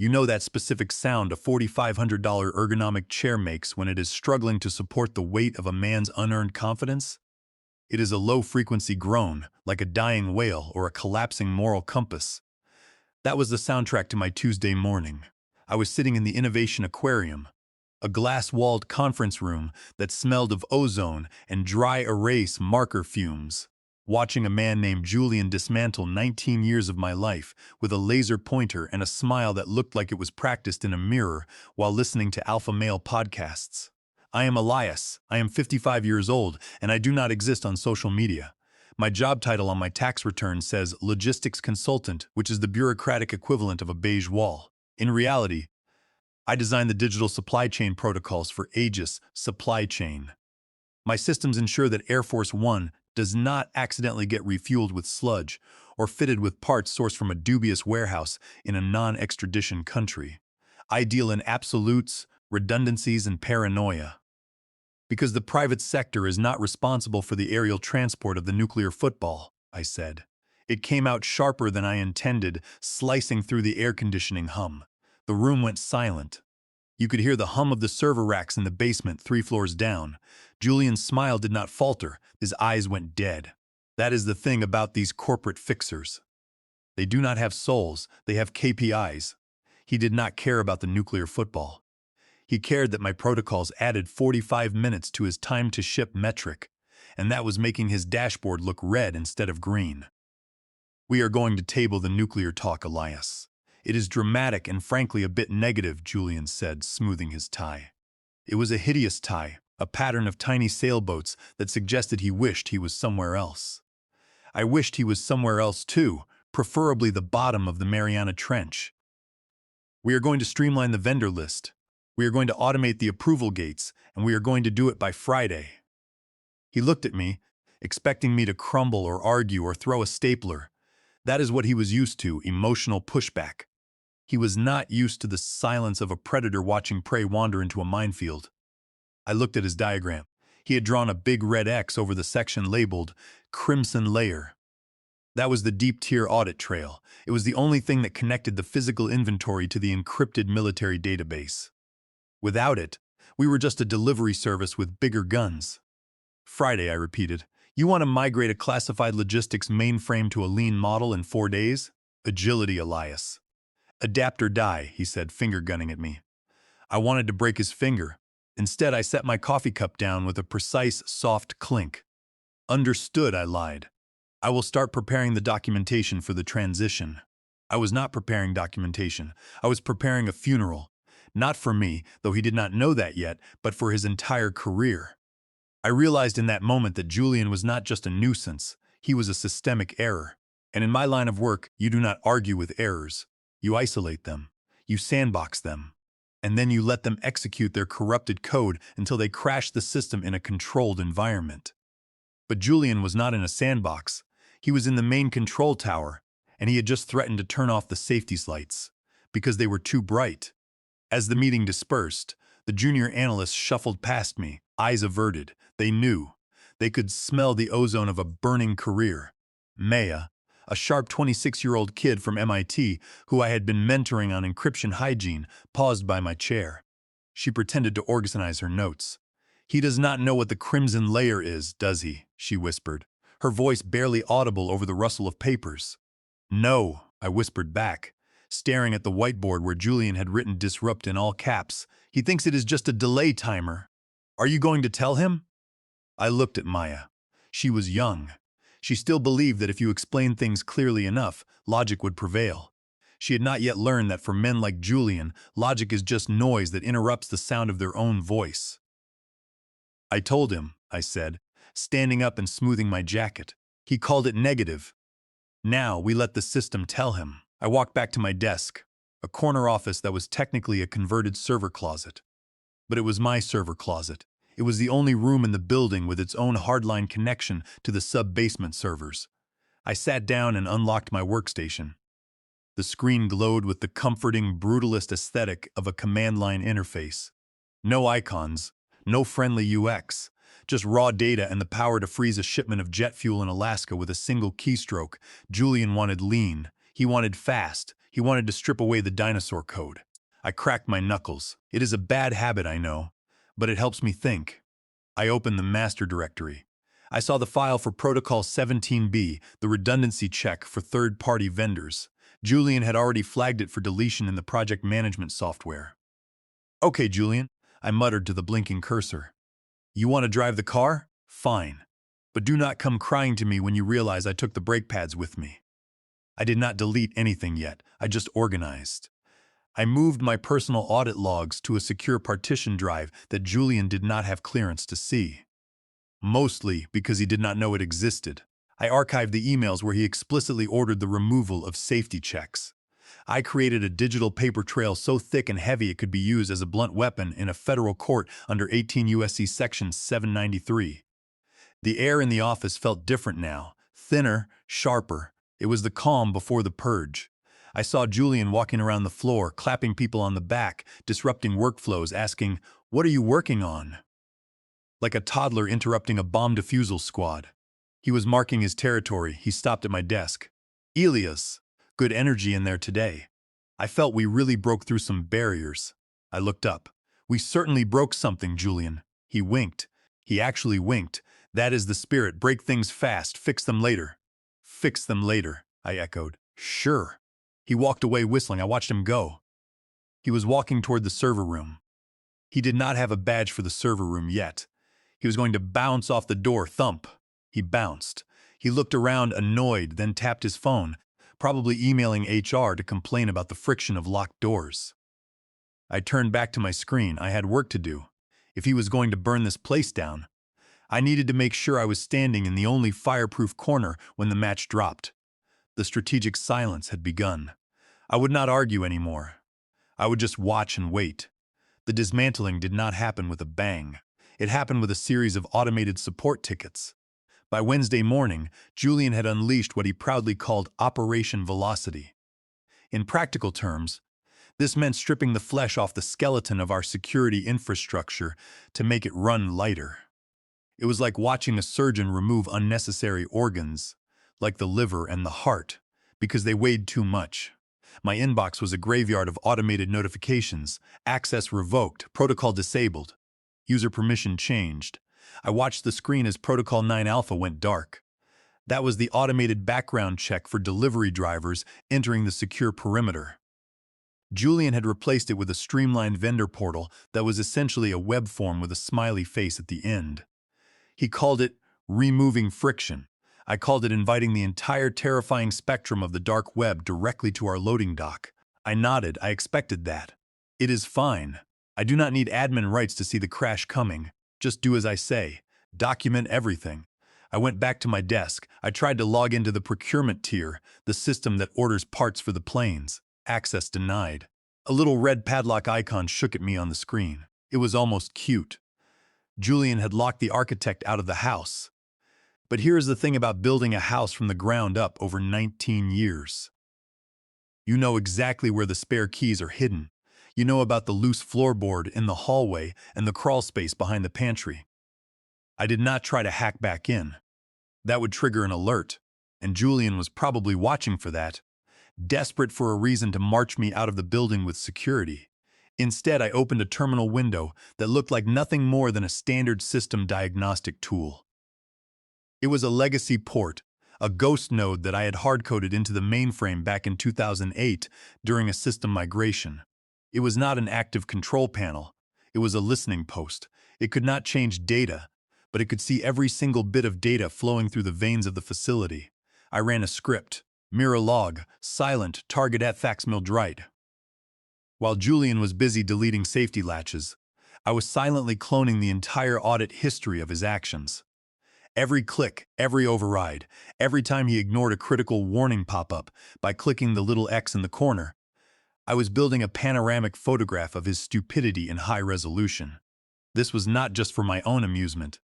You know that specific sound a $4,500 ergonomic chair makes when it is struggling to support the weight of a man's unearned confidence? It is a low-frequency groan, like a dying whale or a collapsing moral compass. That was the soundtrack to my Tuesday morning. I was sitting in the Innovation Aquarium, a glass-walled conference room that smelled of ozone and dry erase marker fumes, watching a man named Julian dismantle 19 years of my life with a laser pointer and a smile that looked like it was practiced in a mirror while listening to alpha male podcasts. I am Elias, I am 55 years old, and I do not exist on social media. My job title on my tax return says Logistics Consultant, which is the bureaucratic equivalent of a beige wall. In reality, I design the digital supply chain protocols for Aegis Supply Chain. My systems ensure that Air Force One does not accidentally get refueled with sludge or fitted with parts sourced from a dubious warehouse in a non-extradition country. I deal in absolutes, redundancies, and paranoia. Because the private sector is not responsible for the aerial transport of the nuclear football, I said. It came out sharper than I intended, slicing through the air conditioning hum. The room went silent. You could hear the hum of the server racks in the basement 3 floors down. Julian's smile did not falter. His eyes went dead. That is the thing about these corporate fixers. They do not have souls, they have KPIs. He did not care about the nuclear football. He cared that my protocols added 45 minutes to his time to ship metric, and that was making his dashboard look red instead of green. We are going to table the nuclear talk, Elias. It is dramatic and frankly a bit negative, Julian said, smoothing his tie. It was a hideous tie, a pattern of tiny sailboats that suggested he wished he was somewhere else. I wished he was somewhere else too, preferably the bottom of the Mariana Trench. We are going to streamline the vendor list. We are going to automate the approval gates, and we are going to do it by Friday. He looked at me, expecting me to crumble or argue or throw a stapler. That is what he was used to, emotional pushback. He was not used to the silence of a predator watching prey wander into a minefield. I looked at his diagram. He had drawn a big red X over the section labeled Crimson Layer. That was the deep tier audit trail. It was the only thing that connected the physical inventory to the encrypted military database. Without it, we were just a delivery service with bigger guns. Friday, I repeated. You want to migrate a classified logistics mainframe to a lean model in 4 days? Agility, Elias. Adapt or die, he said, finger-gunning at me. I wanted to break his finger. Instead, I set my coffee cup down with a precise, soft clink. Understood, I lied. I will start preparing the documentation for the transition. I was not preparing documentation. I was preparing a funeral. Not for me, though he did not know that yet, but for his entire career. I realized in that moment that Julian was not just a nuisance, he was a systemic error. And in my line of work, you do not argue with errors. You isolate them, you sandbox them, and then you let them execute their corrupted code until they crash the system in a controlled environment. But Julian was not in a sandbox. He was in the main control tower, and he had just threatened to turn off the safety lights because they were too bright. As the meeting dispersed, the junior analysts shuffled past me, eyes averted. They knew. They could smell the ozone of a burning career. Maya, a sharp 26-year-old kid from MIT who I had been mentoring on encryption hygiene, paused by my chair. She pretended to organize her notes. He does not know what the crimson layer is, does he? She whispered, her voice barely audible over the rustle of papers. No, I whispered back, staring at the whiteboard where Julian had written disrupt in all caps. He thinks it is just a delay timer. Are you going to tell him? I looked at Maya. She was young. She still believed that if you explained things clearly enough, logic would prevail. She had not yet learned that for men like Julian, logic is just noise that interrupts the sound of their own voice. I told him, I said, standing up and smoothing my jacket. He called it negative. Now we let the system tell him. I walked back to my desk, a corner office that was technically a converted server closet. But it was my server closet. It was the only room in the building with its own hardline connection to the sub-basement servers. I sat down and unlocked my workstation. The screen glowed with the comforting, brutalist aesthetic of a command line interface. No icons, no friendly UX, just raw data and the power to freeze a shipment of jet fuel in Alaska with a single keystroke. Julian wanted lean. He wanted fast. He wanted to strip away the dinosaur code. I cracked my knuckles. It is a bad habit, I know, but it helps me think. I opened the master directory. I saw the file for Protocol 17B, the redundancy check for third-party vendors. Julian had already flagged it for deletion in the project management software. Okay, Julian, I muttered to the blinking cursor. You want to drive the car? Fine. But do not come crying to me when you realize I took the brake pads with me. I did not delete anything yet, I just organized. I moved my personal audit logs to a secure partition drive that Julian did not have clearance to see. Mostly because he did not know it existed. I archived the emails where he explicitly ordered the removal of safety checks. I created a digital paper trail so thick and heavy it could be used as a blunt weapon in a federal court under 18 U.S.C. Section 793. The air in the office felt different now, thinner, sharper. It was the calm before the purge. I saw Julian walking around the floor, clapping people on the back, disrupting workflows, asking, "What are you working on?" Like a toddler interrupting a bomb defusal squad. He was marking his territory. He stopped at my desk. "Elias, good energy in there today." I felt we really broke through some barriers. I looked up. "We certainly broke something, Julian." He winked. He actually winked. "That is the spirit. Break things fast. Fix them later." "Fix them later," I echoed. "Sure." He walked away whistling. I watched him go. He was walking toward the server room. He did not have a badge for the server room yet. He was going to bounce off the door. Thump. He bounced. He looked around, annoyed, then tapped his phone, probably emailing HR to complain about the friction of locked doors. I turned back to my screen. I had work to do. If he was going to burn this place down, I needed to make sure I was standing in the only fireproof corner when the match dropped. The strategic silence had begun. I would not argue anymore. I would just watch and wait. The dismantling did not happen with a bang. It happened with a series of automated support tickets. By Wednesday morning, Julian had unleashed what he proudly called Operation Velocity. In practical terms, this meant stripping the flesh off the skeleton of our security infrastructure to make it run lighter. It was like watching a surgeon remove unnecessary organs, like the liver and the heart, because they weighed too much. My inbox was a graveyard of automated notifications, access revoked, protocol disabled, user permission changed. I watched the screen as Protocol 9 Alpha went dark. That was the automated background check for delivery drivers entering the secure perimeter. Julian had replaced it with a streamlined vendor portal that was essentially a web form with a smiley face at the end. He called it removing friction. I called it inviting the entire terrifying spectrum of the dark web directly to our loading dock. I nodded. I expected that. It is fine. I do not need admin rights to see the crash coming. Just do as I say. Document everything. I went back to my desk. I tried to log into the procurement tier, the system that orders parts for the planes. Access denied. A little red padlock icon shook at me on the screen. It was almost cute. Julian had locked the architect out of the house. But here is the thing about building a house from the ground up over 19 years. You know exactly where the spare keys are hidden. You know about the loose floorboard in the hallway and the crawl space behind the pantry. I did not try to hack back in. That would trigger an alert, and Julian was probably watching for that, desperate for a reason to march me out of the building with security. Instead, I opened a terminal window that looked like nothing more than a standard system diagnostic tool. It was a legacy port, a ghost node that I had hard-coded into the mainframe back in 2008 during a system migration. It was not an active control panel. It was a listening post. It could not change data, but it could see every single bit of data flowing through the veins of the facility. I ran a script. Mirror log, silent, target at faxmilled right. While Julian was busy deleting safety latches, I was silently cloning the entire audit history of his actions. Every click, every override, every time he ignored a critical warning pop-up by clicking the little X in the corner, I was building a panoramic photograph of his stupidity in high resolution. This was not just for my own amusement.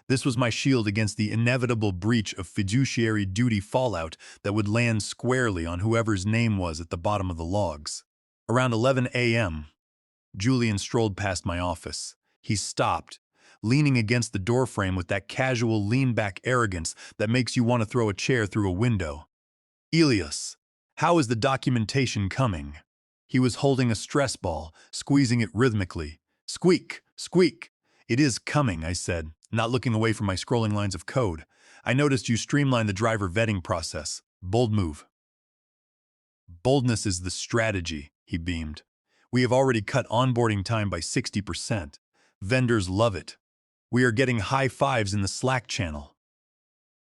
This was my shield against the inevitable breach of fiduciary duty fallout that would land squarely on whoever's name was at the bottom of the logs. Around 11 a.m., Julian strolled past my office. He stopped, leaning against the doorframe with that casual lean-back arrogance that makes you want to throw a chair through a window. "Elias, How is the documentation coming? He was holding a stress ball, squeezing it rhythmically. Squeak, squeak. It is coming, I said, not looking away from my scrolling lines of code. I noticed you streamlined the driver vetting process. Bold move. Boldness is the strategy, he beamed. We have already cut onboarding time by 60%. Vendors love it. We are getting high fives in the Slack channel.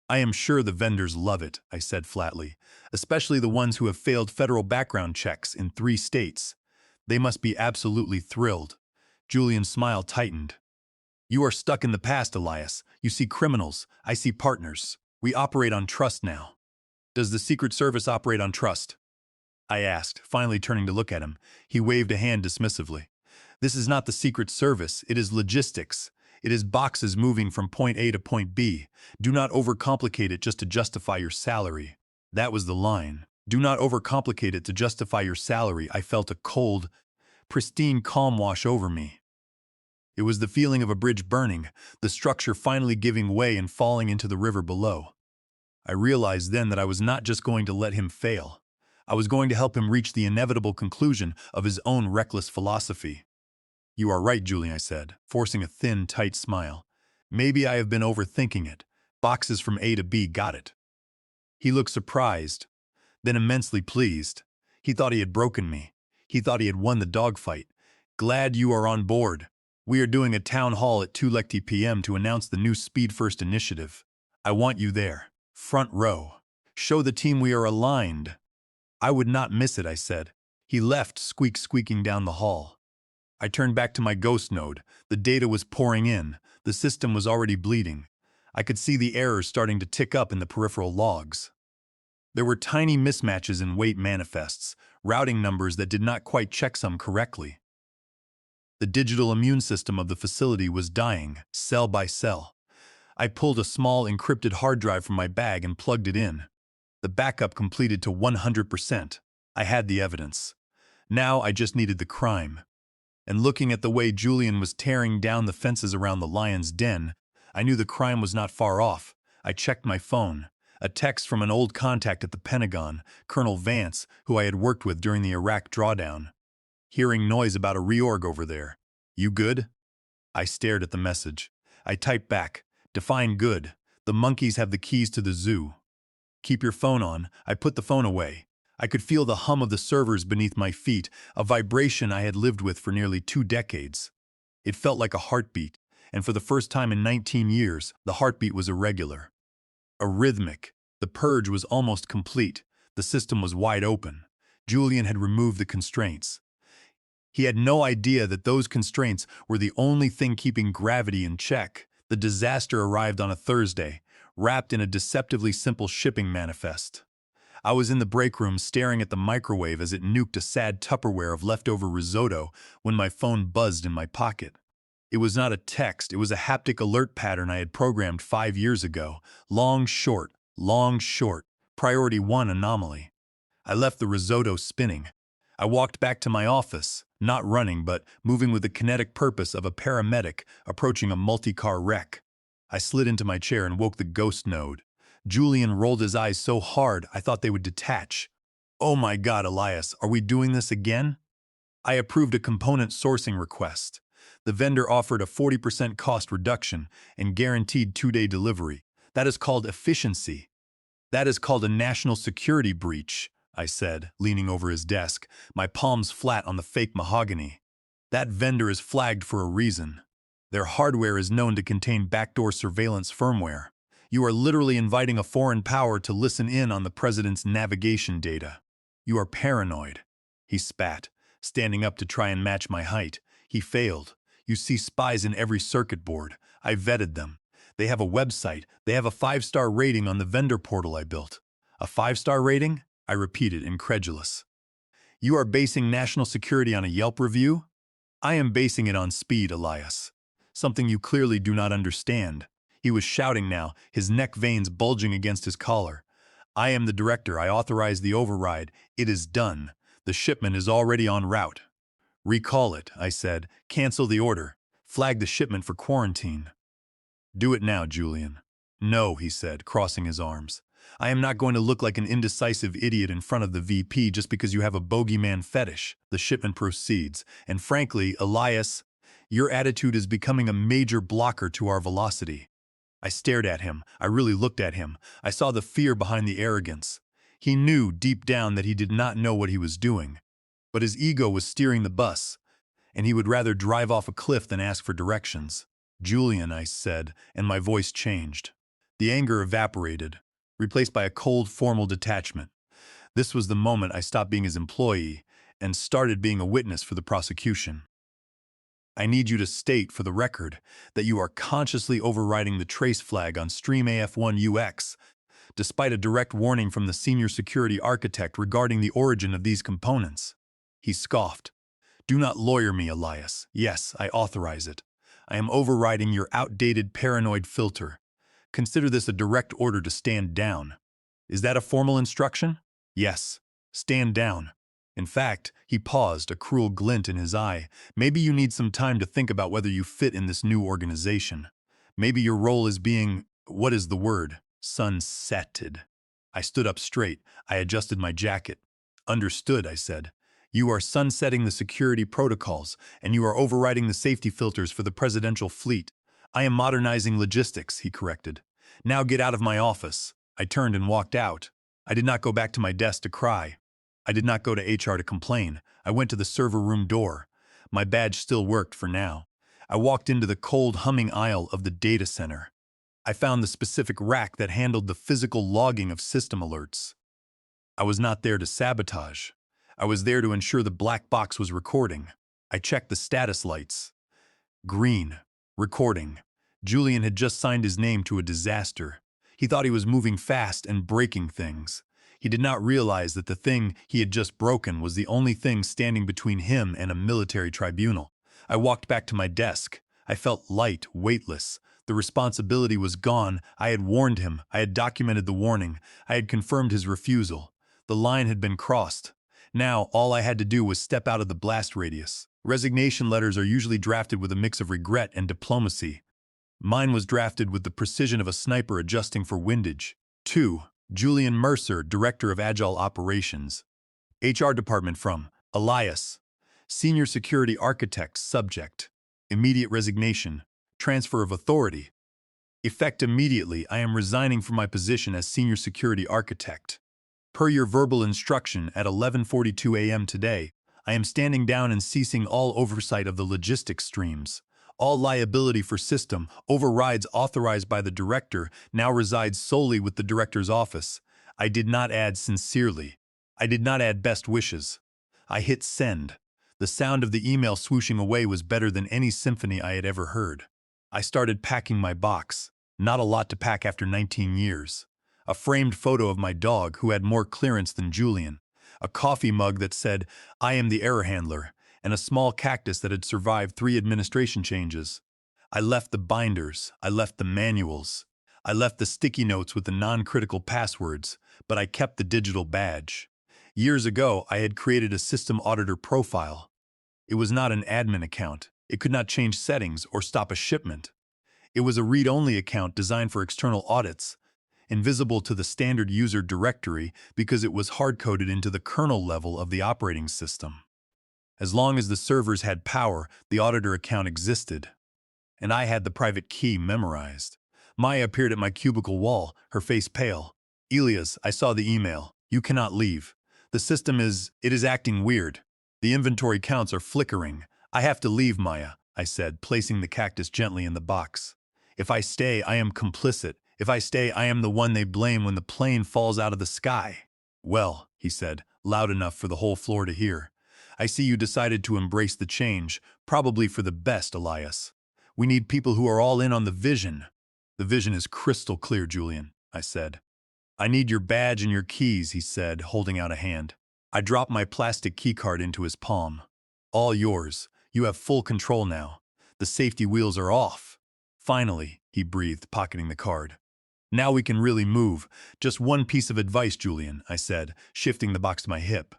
I am sure the vendors love it, I said flatly, especially the ones who have failed federal background checks in 3 states. They must be absolutely thrilled. Julian's smile tightened. You are stuck in the past, Elias. You see criminals. I see partners. We operate on trust now. Does the Secret Service operate on trust? I asked, finally turning to look at him. He waved a hand dismissively. This is not the Secret Service. It is logistics. It is boxes moving from point A to point B. Do not overcomplicate it just to justify your salary. That was the line. Do not overcomplicate it to justify your salary. I felt a cold, pristine calm wash over me. It was the feeling of a bridge burning, the structure finally giving way and falling into the river below. I realized then that I was not just going to let him fail. I was going to help him reach the inevitable conclusion of his own reckless philosophy. You are right, Julian, I said, forcing a thin, tight smile. Maybe I have been overthinking it. Boxes from A to B, got it. He looked surprised, then immensely pleased. He thought he had broken me. He thought he had won the dogfight. Glad you are on board. We are doing a town hall at 2:00 p.m. to announce the new Speed First initiative. I want you there. Front row. Show the team we are aligned. I would not miss it, I said. He left, squeaking down the hall. I turned back to my ghost node. The data was pouring in. The system was already bleeding. I could see the errors starting to tick up in the peripheral logs. There were tiny mismatches in weight manifests, routing numbers that did not quite checksum correctly. The digital immune system of the facility was dying, cell by cell. I pulled a small encrypted hard drive from my bag and plugged it in. The backup completed to 100%. I had the evidence. Now I just needed the crime. And looking at the way Julian was tearing down the fences around the lion's den, I knew the crime was not far off. I checked my phone. A text from an old contact at the Pentagon, Colonel Vance, who I had worked with during the Iraq drawdown. Hearing noise about a reorg over there. You good? I stared at the message. I typed back. Define good. The monkeys have the keys to the zoo. Keep your phone on. I put the phone away. I could feel the hum of the servers beneath my feet, a vibration I had lived with for nearly 2 decades. It felt like a heartbeat, and for the first time in 19 years, the heartbeat was irregular. Arrhythmic. The purge was almost complete. The system was wide open. Julian had removed the constraints. He had no idea that those constraints were the only thing keeping gravity in check. The disaster arrived on a Thursday, wrapped in a deceptively simple shipping manifest. I was in the break room staring at the microwave as it nuked a sad Tupperware of leftover risotto when my phone buzzed in my pocket. It was not a text, it was a haptic alert pattern I had programmed 5 years ago. Long, short, priority 1 anomaly. I left the risotto spinning. I walked back to my office, not running but moving with the kinetic purpose of a paramedic approaching a multi-car wreck. I slid into my chair and woke the ghost node. Julian rolled his eyes so hard I thought they would detach. Oh my God, Elias, are we doing this again? I approved a component sourcing request. The vendor offered a 40% cost reduction and guaranteed 2-day delivery. That is called efficiency. That is called a national security breach, I said, leaning over his desk, my palms flat on the fake mahogany. That vendor is flagged for a reason. Their hardware is known to contain backdoor surveillance firmware. You are literally inviting a foreign power to listen in on the president's navigation data. You are paranoid. He spat, standing up to try and match my height. He failed. You see spies in every circuit board. I vetted them. They have a website. They have a 5-star rating on the vendor portal I built. A 5-star rating? I repeated, incredulous. You are basing national security on a Yelp review? I am basing it on speed, Elias. Something you clearly do not understand. He was shouting now, his neck veins bulging against his collar. I am the director. I authorized the override. It is done. The shipment is already en route. Recall it, I said. Cancel the order. Flag the shipment for quarantine. Do it now, Julian. No, he said, crossing his arms. I am not going to look like an indecisive idiot in front of the VP just because you have a bogeyman fetish. The shipment proceeds. And frankly, Elias, your attitude is becoming a major blocker to our velocity. I stared at him. I really looked at him. I saw the fear behind the arrogance. He knew deep down that he did not know what he was doing. But his ego was steering the bus, and he would rather drive off a cliff than ask for directions. Julian, I said, and my voice changed. The anger evaporated, replaced by a cold, formal detachment. This was the moment I stopped being his employee and started being a witness for the prosecution. I need you to state, for the record, that you are consciously overriding the trace flag on Stream AF1UX, despite a direct warning from the senior security architect regarding the origin of these components. He scoffed. Do not lawyer me, Elias. Yes, I authorize it. I am overriding your outdated paranoid filter. Consider this a direct order to stand down. Is that a formal instruction? Yes. Stand down. In fact, he paused, a cruel glint in his eye. Maybe you need some time to think about whether you fit in this new organization. Maybe your role is being, what is the word? Sunsetted. I stood up straight. I adjusted my jacket. Understood, I said. You are sunsetting the security protocols, and you are overriding the safety filters for the presidential fleet. I am modernizing logistics, he corrected. Now get out of my office. I turned and walked out. I did not go back to my desk to cry. I did not go to HR to complain. I went to the server room door. My badge still worked for now. I walked into the cold, humming aisle of the data center. I found the specific rack that handled the physical logging of system alerts. I was not there to sabotage. I was there to ensure the black box was recording. I checked the status lights. Green. Recording. Julian had just signed his name to a disaster. He thought he was moving fast and breaking things. He did not realize that the thing he had just broken was the only thing standing between him and a military tribunal. I walked back to my desk. I felt light, weightless. The responsibility was gone. I had warned him. I had documented the warning. I had confirmed his refusal. The line had been crossed. Now, all I had to do was step out of the blast radius. Resignation letters are usually drafted with a mix of regret and diplomacy. Mine was drafted with the precision of a sniper adjusting for windage. 2. Julian Mercer, Director of Agile Operations. HR Department from Elias. Senior Security Architect, subject. Immediate resignation. Transfer of authority. Effect immediately. I am resigning from my position as Senior Security Architect. Per your verbal instruction at 11:42 a.m. today, I am standing down and ceasing all oversight of the logistics streams. All liability for system overrides authorized by the director now resides solely with the director's office. I did not add sincerely. I did not add best wishes. I hit send. The sound of the email swooshing away was better than any symphony I had ever heard. I started packing my box. Not a lot to pack after 19 years. A framed photo of my dog who had more clearance than Julian. A coffee mug that said, I am the error handler, and a small cactus that had survived 3 administration changes. I left the binders, I left the manuals, I left the sticky notes with the non-critical passwords, but I kept the digital badge. Years ago, I had created a system auditor profile. It was not an admin account. It could not change settings or stop a shipment. It was a read-only account designed for external audits, invisible to the standard user directory because it was hard-coded into the kernel level of the operating system. As long as the servers had power, the auditor account existed. And I had the private key memorized. Maya appeared at my cubicle wall, her face pale. Elias, I saw the email. You cannot leave. The system is acting weird. The inventory counts are flickering. I have to leave, Maya, I said, placing the cactus gently in the box. If I stay, I am complicit. If I stay, I am the one they blame when the plane falls out of the sky. Well, he said, loud enough for the whole floor to hear. I see you decided to embrace the change, probably for the best, Elias. We need people who are all in on the vision. The vision is crystal clear, Julian, I said. I need your badge and your keys, he said, holding out a hand. I dropped my plastic keycard into his palm. All yours. You have full control now. The safety wheels are off. Finally, he breathed, pocketing the card. Now we can really move. Just one piece of advice, Julian, I said, shifting the box to my hip.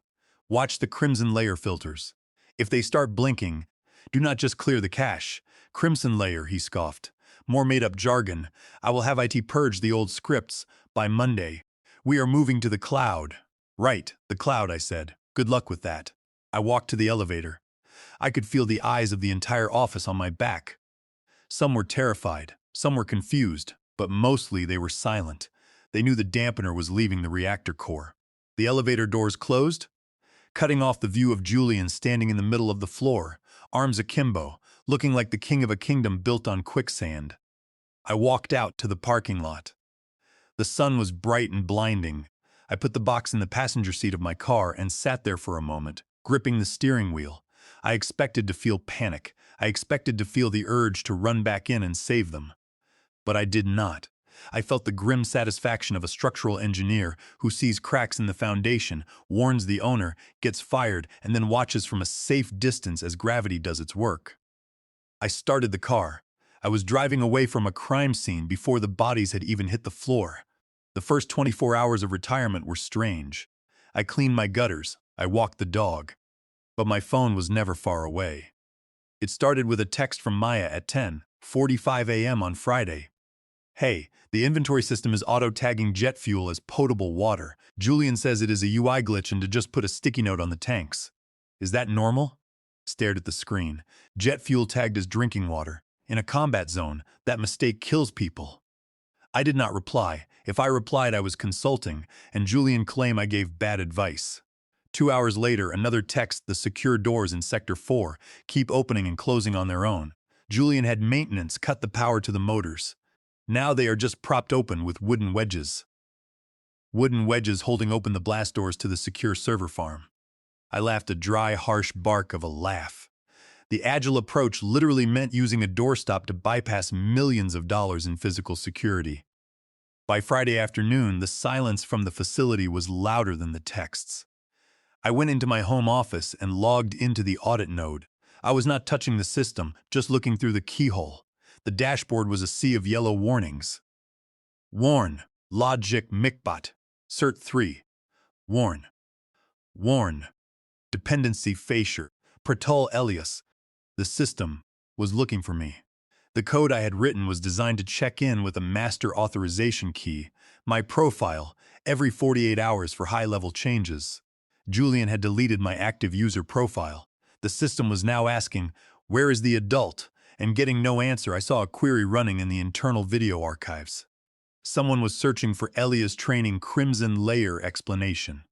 Watch the crimson layer filters. If they start blinking, do not just clear the cache. Crimson layer, he scoffed. More made-up jargon. I will have IT purge the old scripts by Monday. We are moving to the cloud. Right, the cloud, I said. Good luck with that. I walked to the elevator. I could feel the eyes of the entire office on my back. Some were terrified, some were confused, but mostly they were silent. They knew the dampener was leaving the reactor core. The elevator doors closed, cutting off the view of Julian standing in the middle of the floor, arms akimbo, looking like the king of a kingdom built on quicksand. I walked out to the parking lot. The sun was bright and blinding. I put the box in the passenger seat of my car and sat there for a moment, gripping the steering wheel. I expected to feel panic. I expected to feel the urge to run back in and save them. But I did not. I felt the grim satisfaction of a structural engineer who sees cracks in the foundation, warns the owner, gets fired, and then watches from a safe distance as gravity does its work. I started the car. I was driving away from a crime scene before the bodies had even hit the floor. The first 24 hours of retirement were strange. I cleaned my gutters. I walked the dog. But my phone was never far away. It started with a text from Maya at 10:45 a.m. on Friday. Hey, the inventory system is auto-tagging jet fuel as potable water. Julian says it is a UI glitch and to just put a sticky note on the tanks. Is that normal? Stared at the screen. Jet fuel tagged as drinking water. In a combat zone, that mistake kills people. I did not reply. If I replied, I was consulting, and Julian claimed I gave bad advice. 2 hours later, another text, the secure doors in Sector 4 keep opening and closing on their own. Julian had maintenance cut the power to the motors. Now they are just propped open with wooden wedges. Wooden wedges holding open the blast doors to the secure server farm. I laughed a dry, harsh bark of a laugh. The agile approach literally meant using a doorstop to bypass millions of dollars in physical security. By Friday afternoon, the silence from the facility was louder than the texts. I went into my home office and logged into the audit node. I was not touching the system, just looking through the keyhole. The dashboard was a sea of yellow warnings. Warn. Logic Micbot. Cert 3. Warn. Warn. Dependency Facier. Pratul Elias. The system was looking for me. The code I had written was designed to check in with a master authorization key, my profile, every 48 hours for high-level changes. Julian had deleted my active user profile. The system was now asking, "Where is the adult?" And getting no answer, I saw a query running in the internal video archives. Someone was searching for Elia's training Crimson Layer explanation.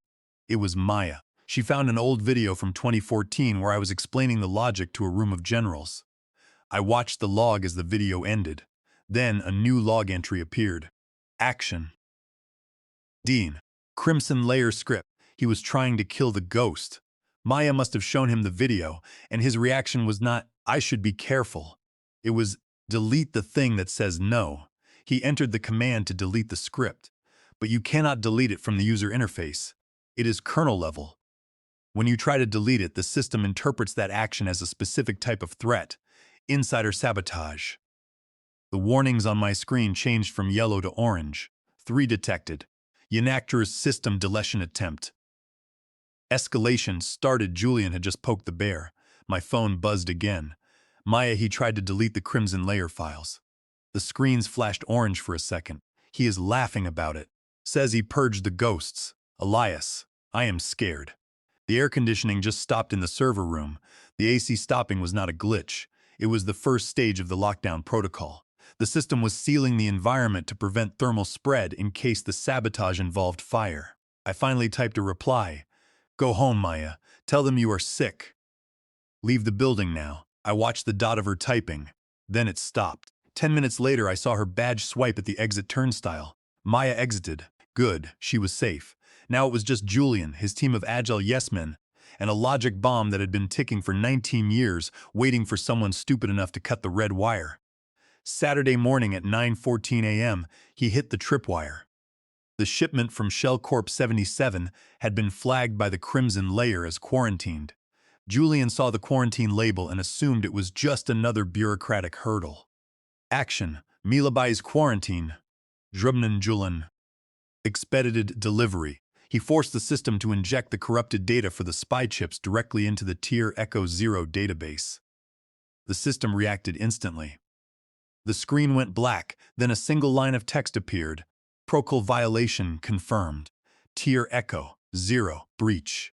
It was Maya. She found an old video from 2014 where I was explaining the logic to a room of generals. I watched the log as the video ended. Then a new log entry appeared. Action. Dean. Crimson Layer script. He was trying to kill the ghost. Maya must have shown him the video, and his reaction was not, "I should be careful." It was, "Delete the thing that says no." He entered the command to delete the script. But you cannot delete it from the user interface. It is kernel level. When you try to delete it, the system interprets that action as a specific type of threat. Insider sabotage. The warnings on my screen changed from yellow to orange. 3 detected. Yanakter's system deletion attempt. Escalation started. Julian had just poked the bear. My phone buzzed again. Maya, he tried to delete the Crimson Layer files. The screens flashed orange for a second. He is laughing about it. Says he purged the ghosts. Elias, I am scared. The air conditioning just stopped in the server room. The AC stopping was not a glitch. It was the first stage of the lockdown protocol. The system was sealing the environment to prevent thermal spread in case the sabotage involved fire. I finally typed a reply. Go home, Maya. Tell them you are sick. Leave the building now. I watched the dot of her typing. Then it stopped. 10 minutes later, I saw her badge swipe at the exit turnstile. Maya exited. Good, she was safe. Now it was just Julian, his team of agile yes-men, and a logic bomb that had been ticking for 19 years, waiting for someone stupid enough to cut the red wire. Saturday morning at 9:14 a.m., he hit the tripwire. The shipment from Shell Corp 77 had been flagged by the Crimson Layer as quarantined. Julian saw the quarantine label and assumed it was just another bureaucratic hurdle. Action. Milabai's quarantine. Drubnan Julian. Expedited delivery. He forced the system to inject the corrupted data for the spy chips directly into the Tier Echo 0 database. The system reacted instantly. The screen went black, then a single line of text appeared. Protocol violation confirmed. Tier Echo 0 breach.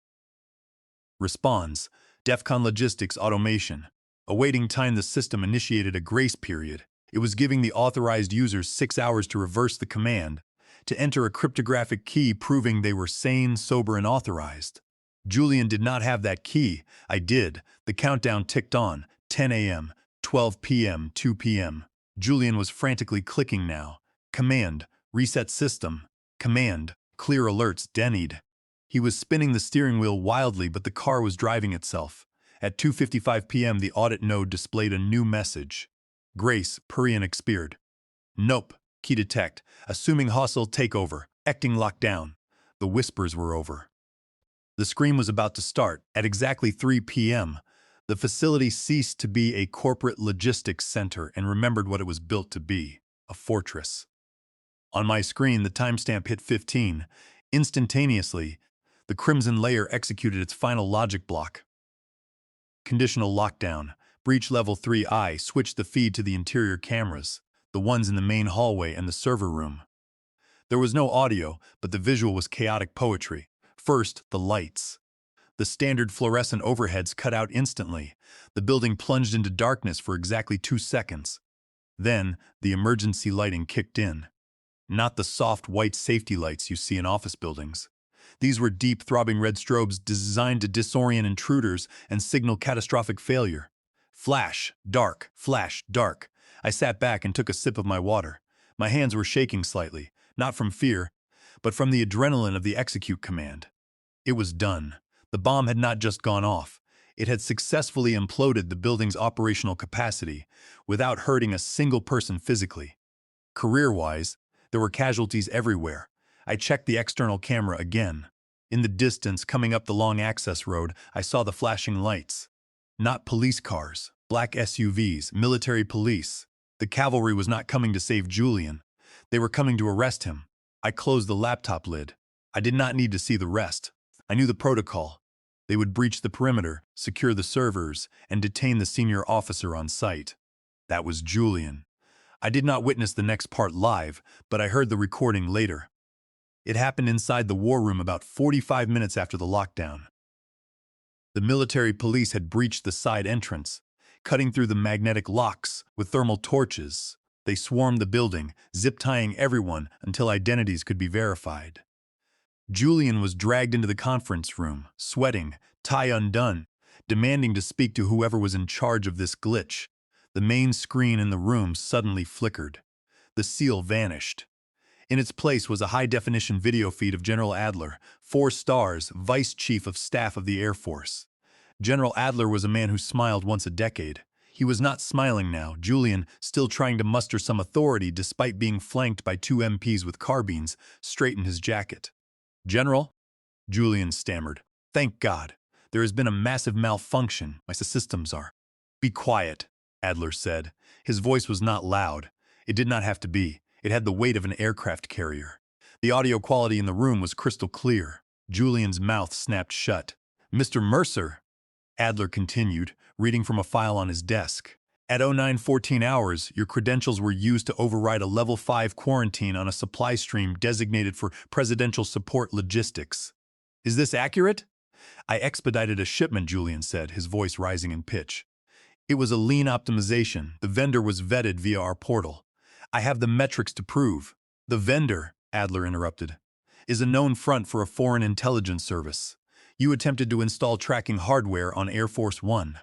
Responds, DEFCON Logistics Automation. Awaiting time, the system initiated a grace period. It was giving the authorized users 6 hours to reverse the command, to enter a cryptographic key proving they were sane, sober, and authorized. Julian did not have that key. I did. The countdown ticked on. 10 a.m., 12 p.m., 2 p.m. Julian was frantically clicking now. Command, reset system. Command, clear alerts, denied. He was spinning the steering wheel wildly, but the car was driving itself. At 2:55 p.m., the audit node displayed a new message. Grace, Purian expired. Nope, key detect. Assuming hostile takeover. Acting lockdown. The whispers were over. The scream was about to start. At exactly 3 p.m., the facility ceased to be a corporate logistics center and remembered what it was built to be, a fortress. On my screen, the timestamp hit 15. Instantaneously, the crimson layer executed its final logic block. Conditional lockdown. Breach level 3I switched the feed to the interior cameras, the ones in the main hallway and the server room. There was no audio, but the visual was chaotic poetry. First, the lights. The standard fluorescent overheads cut out instantly. The building plunged into darkness for exactly 2 seconds. Then, the emergency lighting kicked in. Not the soft white safety lights you see in office buildings. These were deep, throbbing red strobes designed to disorient intruders and signal catastrophic failure. Flash, dark, flash, dark. I sat back and took a sip of my water. My hands were shaking slightly, not from fear, but from the adrenaline of the execute command. It was done. The bomb had not just gone off. It had successfully imploded the building's operational capacity without hurting a single person physically. Career-wise, there were casualties everywhere. I checked the external camera again. In the distance, coming up the long access road, I saw the flashing lights. Not police cars, black SUVs, military police. The cavalry was not coming to save Julian. They were coming to arrest him. I closed the laptop lid. I did not need to see the rest. I knew the protocol. They would breach the perimeter, secure the servers, and detain the senior officer on site. That was Julian. I did not witness the next part live, but I heard the recording later. It happened inside the war room about 45 minutes after the lockdown. The military police had breached the side entrance, cutting through the magnetic locks with thermal torches. They swarmed the building, zip-tying everyone until identities could be verified. Julian was dragged into the conference room, sweating, tie undone, demanding to speak to whoever was in charge of this glitch. The main screen in the room suddenly flickered. The seal vanished. In its place was a high-definition video feed of General Adler, 4 stars, Vice Chief of Staff of the Air Force. General Adler was a man who smiled once a decade. He was not smiling now. Julian, still trying to muster some authority despite being flanked by 2 MPs with carbines, straightened his jacket. "General?" Julian stammered. "Thank God. There has been a massive malfunction. My systems are—" "Be quiet," Adler said. His voice was not loud. It did not have to be. It had the weight of an aircraft carrier. The audio quality in the room was crystal clear. Julian's mouth snapped shut. "Mr. Mercer," Adler continued, reading from a file on his desk. "At 09:14 hours, your credentials were used to override a Level 5 quarantine on a supply stream designated for Presidential Support Logistics. Is this accurate?" "I expedited a shipment," Julian said, his voice rising in pitch. "It was a lean optimization. The vendor was vetted via our portal. I have the metrics to prove." "The vendor," Adler interrupted, "is a known front for a foreign intelligence service. You attempted to install tracking hardware on Air Force One.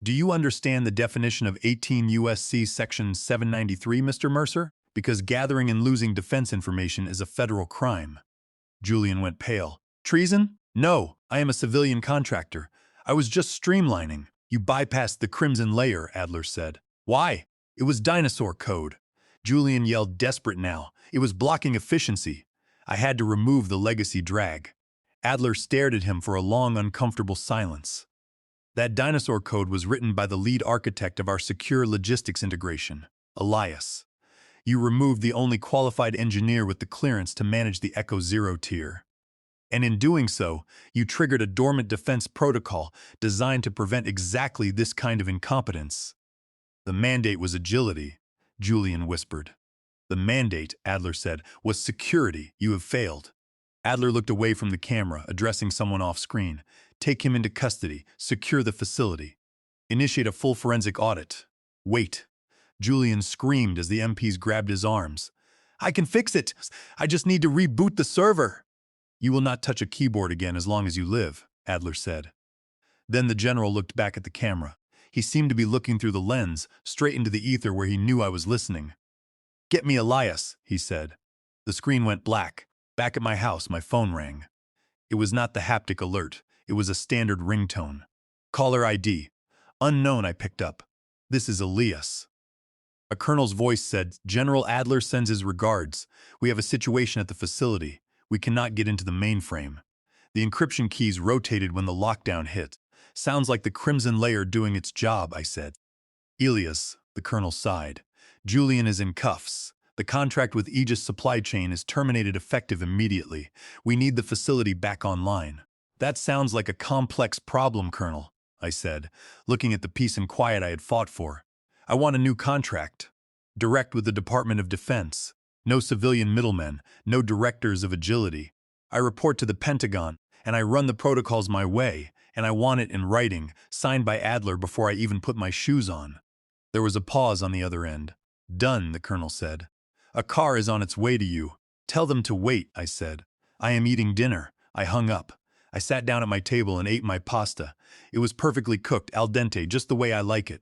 Do you understand the definition of 18 U.S.C. Section 793, Mr. Mercer? Because gathering and losing defense information is a federal crime." Julian went pale. "Treason? No, I am a civilian contractor. I was just streamlining." "You bypassed the crimson layer," Adler said. "Why?" "It was Dinosaur code." Julian yelled, desperate now. "It was blocking efficiency. I had to remove the legacy drag." Adler stared at him for a long, uncomfortable silence. "That Dinosaur code was written by the lead architect of our secure logistics integration, Elias. You removed the only qualified engineer with the clearance to manage the Echo Zero tier. And in doing so, you triggered a dormant defense protocol designed to prevent exactly this kind of incompetence." "The mandate was agility," Julian whispered. The mandate, Adler said, was security. You have failed. Adler looked away from the camera, addressing someone off-screen. Take him into custody. Secure the facility. Initiate a full forensic audit. Wait. Julian screamed as the MPs grabbed his arms. I can fix it. I just need to reboot the server. You will not touch a keyboard again as long as you live, Adler said. Then the general looked back at the camera. He seemed to be looking through the lens, straight into the ether where he knew I was listening. Get me Elias, he said. The screen went black. Back at my house, my phone rang. It was not the haptic alert. It was a standard ringtone. Caller ID. Unknown, I picked up. This is Elias. A colonel's voice said, General Adler sends his regards. We have a situation at the facility. We cannot get into the mainframe. The encryption keys rotated when the lockdown hit. Sounds like the Crimson Layer doing its job, I said. Elias, the colonel sighed. Julian is in cuffs. The contract with Aegis Supply Chain is terminated effective immediately. We need the facility back online. That sounds like a complex problem, Colonel, I said, looking at the peace and quiet I had fought for. I want a new contract. Direct with the Department of Defense. No civilian middlemen, no directors of agility. I report to the Pentagon, and I run the protocols my way, and I want it in writing, signed by Adler before I even put my shoes on. There was a pause on the other end. Done, the colonel said. A car is on its way to you. Tell them to wait, I said. I am eating dinner. I hung up. I sat down at my table and ate my pasta. It was perfectly cooked, al dente, just the way I like it.